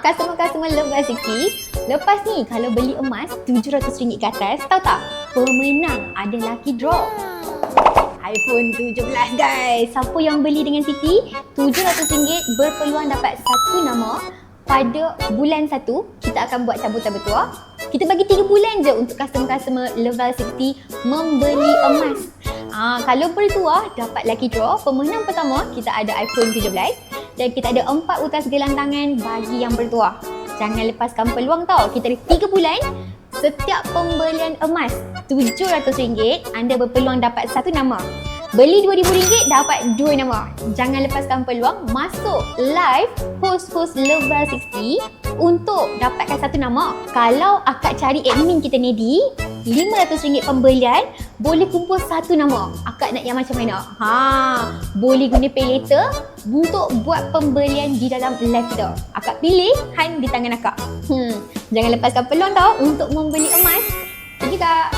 customer-customer Love Aziki, lepas ni kalau beli emas RM700 ke atas, tahu tak? Pemenang ada lucky draw. iPhone 17 guys. Siapa yang beli dengan Siti, RM700 berpeluang dapat satu nama. Pada bulan 1, kita akan buat cabutan bertuah. Kita bagi 3 bulan je untuk customer-customer Level 60 membeli emas. Kalau bertuah, dapat lucky draw. Pemenang pertama, kita ada iPhone 17. Dan kita ada 4 utas gelang tangan bagi yang bertuah. Jangan lepaskan peluang tau. Kita ada 3 bulan. Setiap pembelian emas RM700, anda berpeluang dapat satu nama. Beli RM2,000 dapat 2 nama. Jangan lepaskan peluang. Masuk live host-host Level 60 untuk dapatkan satu nama. Kalau akak cari admin kita Nedi, RM500 pembelian boleh kumpul satu nama. Akak nak yang macam mana? Boleh guna pay later untuk buat pembelian di dalam live kita. Akak pilih, hand di tangan akak. Jangan lepaskan peluang tau untuk membeli emas. Pergi kak.